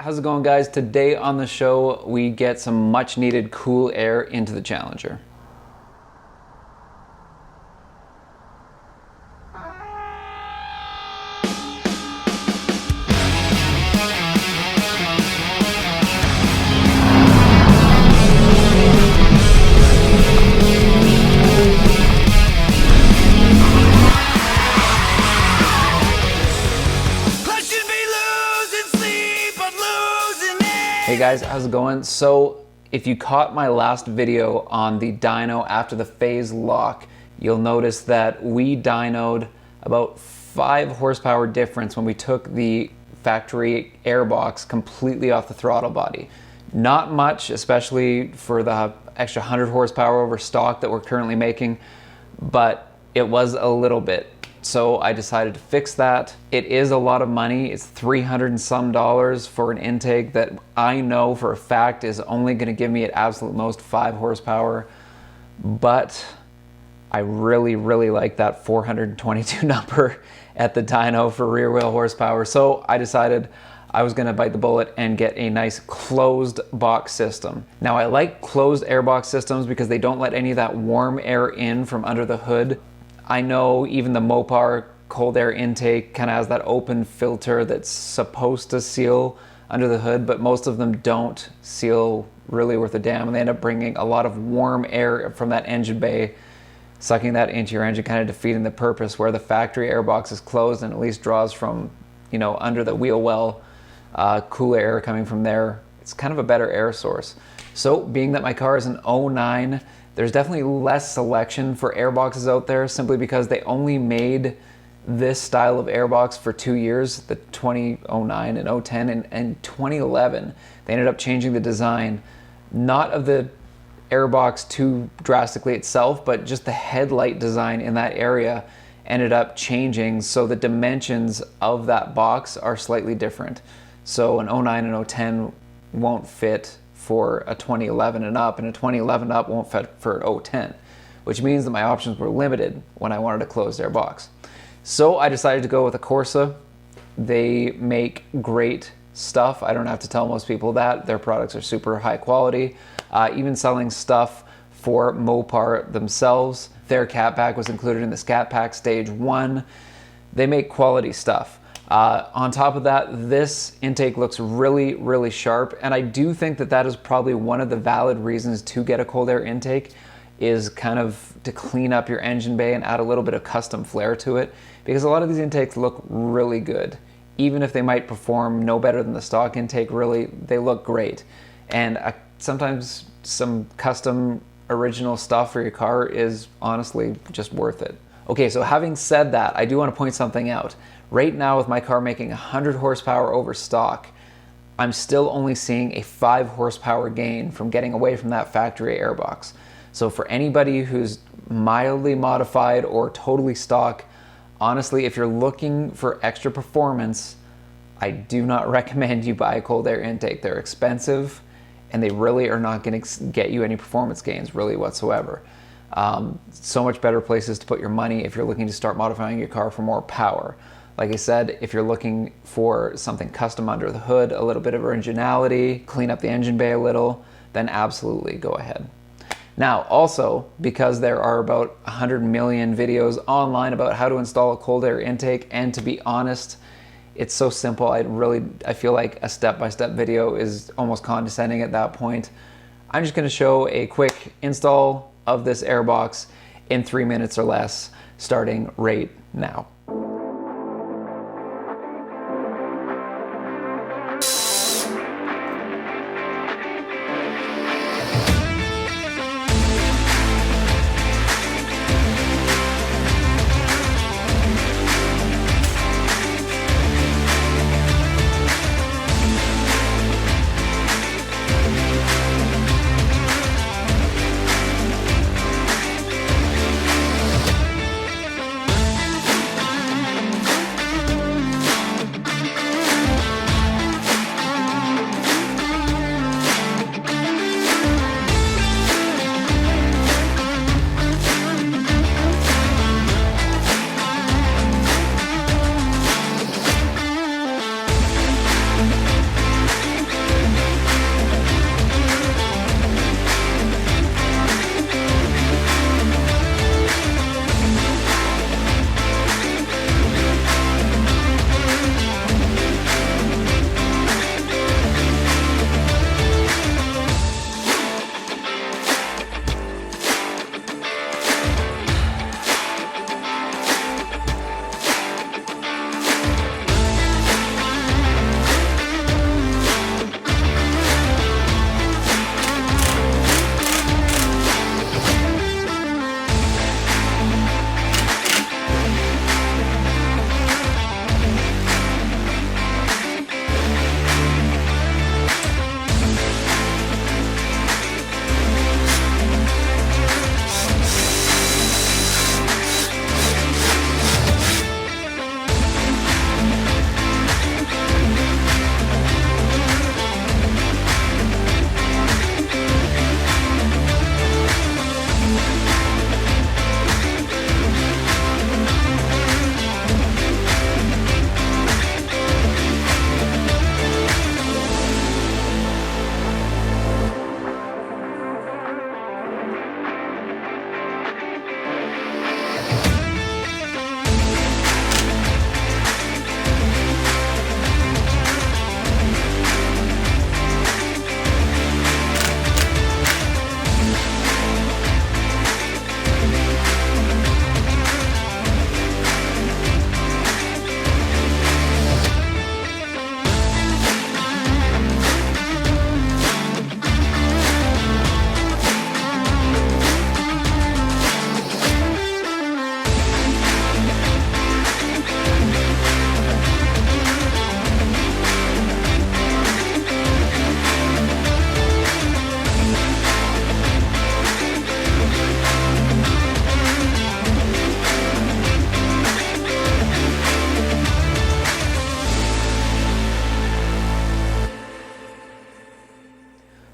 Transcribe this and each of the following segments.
how's it going, guys? Today on the show, we get some much needed cool air into the Challenger. Hey guys, how's it going? So if you caught my last video on the dyno after the phase lock, you'll notice that we dynoed about 5 horsepower difference when we took the factory airbox completely off the throttle body. Not much, especially for the extra 100 horsepower over stock that we're currently making, but it was a little bit. So I decided to fix that. It is a lot of money. It's $300 and some for an intake that I know for a fact is only gonna give me at absolute most 5 horsepower. But I really, really like that 422 number at the dyno for rear wheel horsepower. So I decided I was gonna bite the bullet and get a nice closed box system. Now I like closed airbox systems because they don't let any of that warm air in from under the hood. I know even the Mopar cold air intake kind of has that open filter that's supposed to seal under the hood, but most of them don't seal really worth a damn, and they end up bringing a lot of warm air from that engine bay, sucking that into your engine, kind of defeating the purpose, where the factory airbox is closed and at least draws from, you know, under the wheel well, cool air coming from there. It's kind of a better air source. So being that my car is an 09, there's definitely less selection for airboxes out there simply because they only made this style of airbox for 2 years, the 2009 and 010, and 2011. They ended up changing the design, not of the airbox too drastically itself, but just the headlight design in that area ended up changing, so the dimensions of that box are slightly different. So an 09 and 010 won't fit for a 2011 and up, and a 2011 up won't fit for an 010, which means that my options were limited when I wanted a closed air box. So I decided to go with a Corsa. They make great stuff. I don't have to tell most people that. Their products are super high quality. Even selling stuff for Mopar themselves. Their cat pack was included in the Scat Pack Stage 1. They make quality stuff. On top of that, this intake looks really, really sharp, and I do think that that is probably one of the valid reasons to get a cold air intake, is kind of to clean up your engine bay and add a little bit of custom flair to it, because a lot of these intakes look really good. Even if they might perform no better than the stock intake, really, they look great. And sometimes some custom original stuff for your car is honestly just worth it. Okay, so having said that, I do want to point something out. Right now, with my car making 100 horsepower over stock, I'm still only seeing a 5 horsepower gain from getting away from that factory airbox. So for anybody who's mildly modified or totally stock, honestly, if you're looking for extra performance, I do not recommend you buy a cold air intake. They're expensive, and they really are not going to get you any performance gains really whatsoever. So much better places to put your money if you're looking to start modifying your car for more power. Like I said, if you're looking for something custom under the hood, a little bit of originality, clean up the engine bay a little, then absolutely go ahead. Now, also, because there are about 100 million videos online about how to install a cold air intake, and to be honest, it's so simple, I feel like a step-by-step video is almost condescending at that point. I'm just gonna show a quick install of this airbox in 3 minutes or less, starting right now.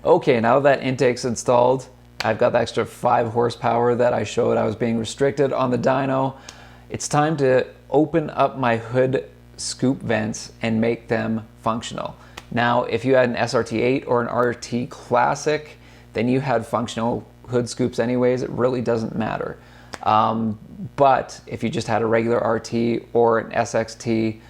Okay, now that intake's installed, I've got the extra 5 horsepower that I showed I was being restricted on the dyno. It's time to open up my hood scoop vents and make them functional. Now, if you had an SRT8 or an RT Classic, then you had functional hood scoops anyways. It really doesn't matter. But if you just had a regular RT or an SXT,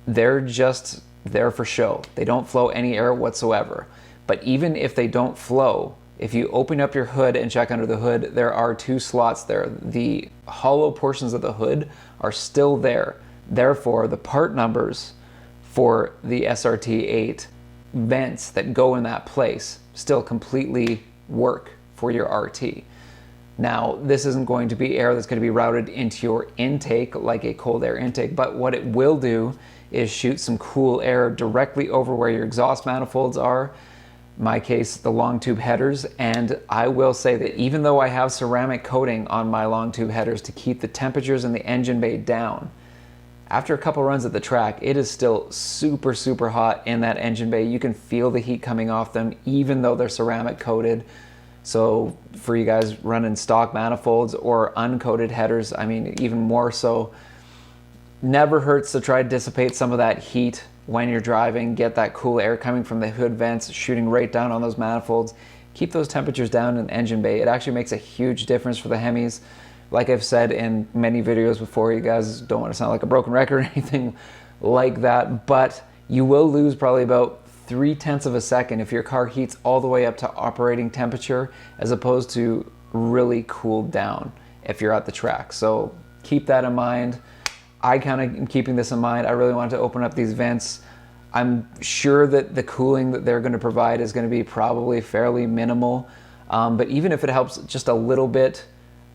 they're just there for show. They don't flow any air whatsoever. But even if they don't flow, if you open up your hood and check under the hood, there are 2 slots there. The hollow portions of the hood are still there. Therefore, the part numbers for the SRT8 vents that go in that place still completely work for your RT. Now, this isn't going to be air that's going to be routed into your intake like a cold air intake, but what it will do is shoot some cool air directly over where your exhaust manifolds are. In my case, the long tube headers. And I will say that even though I have ceramic coating on my long tube headers to keep the temperatures in the engine bay down, after a couple runs at the track, it is still super, super hot in that engine bay. You can feel the heat coming off them, even though they're ceramic coated. So for you guys running stock manifolds or uncoated headers, I mean, even more so, never hurts to try to dissipate some of that heat when you're driving, get that cool air coming from the hood vents, shooting right down on those manifolds. Keep those temperatures down in the engine bay. It actually makes a huge difference for the Hemis. Like I've said in many videos before, you guys don't want to sound like a broken record or anything like that, but you will lose probably about 0.3 of a second if your car heats all the way up to operating temperature as opposed to really cooled down if you're at the track. So keep that in mind. I kind of am keeping this in mind. I really wanted to open up these vents. I'm sure that the cooling that they're going to provide is going to be probably fairly minimal, but even if it helps just a little bit,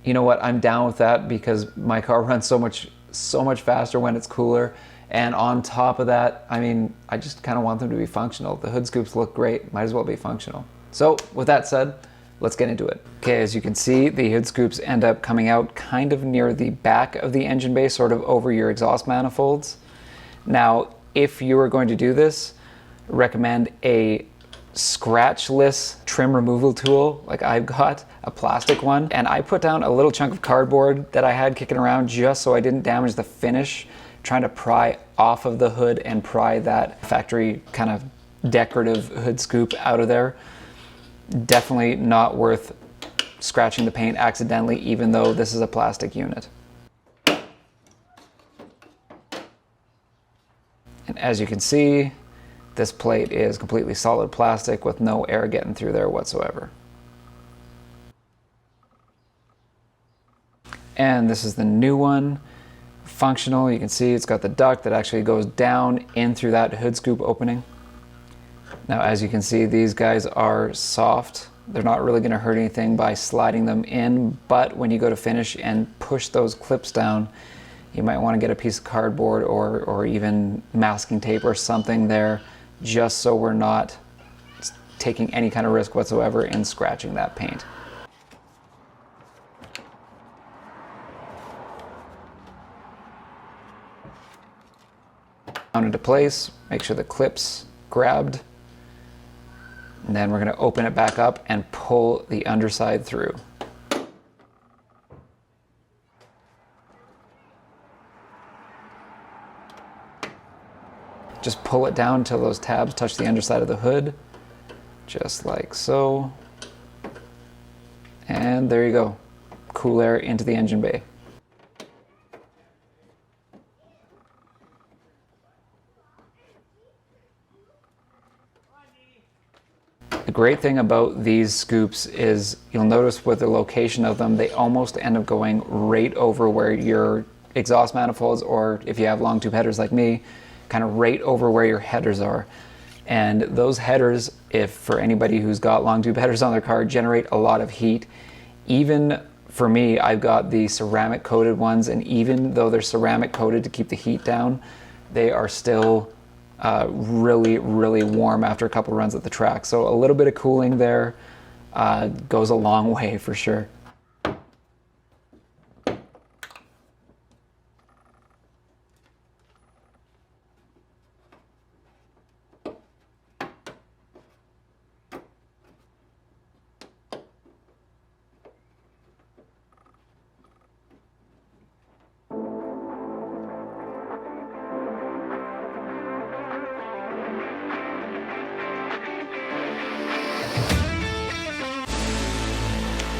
you know what, I'm down with that because my car runs so much faster when it's cooler. And on top of that, I mean, I just kind of want them to be functional. The hood scoops look great, might as well be functional. So with that said, let's get into it. Okay, as you can see, the hood scoops end up coming out kind of near the back of the engine bay, sort of over your exhaust manifolds. Now, if you are going to do this, recommend a scratchless trim removal tool like I've got, a plastic one. And I put down a little chunk of cardboard that I had kicking around just so I didn't damage the finish, trying to pry off of the hood and pry that factory kind of decorative hood scoop out of there. Definitely not worth scratching the paint accidentally, even though this is a plastic unit. And as you can see, this plate is completely solid plastic with no air getting through there whatsoever. And this is the new one. Functional, you can see it's got the duct that actually goes down in through that hood scoop opening. Now, as you can see, these guys are soft. They're not really going to hurt anything by sliding them in, but when you go to finish and push those clips down, you might want to get a piece of cardboard or even masking tape or something there, just so we're not taking any kind of risk whatsoever in scratching that paint. Down into place, make sure the clip's grabbed, and then we're going to open it back up and pull the underside through. Just pull it down until those tabs touch the underside of the hood, just like so. And there you go, cool air into the engine bay. The great thing about these scoops is you'll notice with the location of them, they almost end up going right over where your exhaust manifolds, or if you have long tube headers like me, kind of right over where your headers are. And those headers, if for anybody who's got long tube headers on their car, generate a lot of heat. Even for me, I've got the ceramic coated ones, and even though they're ceramic coated to keep the heat down, they are still really, really warm after a couple runs at the track. So a little bit of cooling there goes a long way for sure.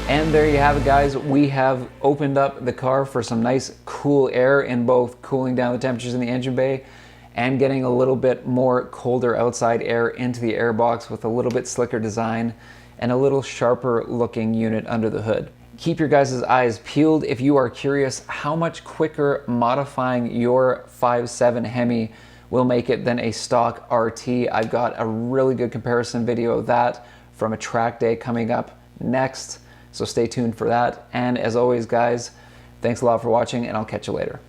And there you have it, guys. We have opened up the car for some nice cool air in both cooling down the temperatures in the engine bay and getting a little bit more colder outside air into the airbox with a little bit slicker design and a little sharper looking unit under the hood. Keep your guys' eyes peeled if you are curious how much quicker modifying your 5.7 Hemi will make it than a stock RT. I've got a really good comparison video of that from a track day coming up next, so stay tuned for that. And as always, guys, thanks a lot for watching, and I'll catch you later.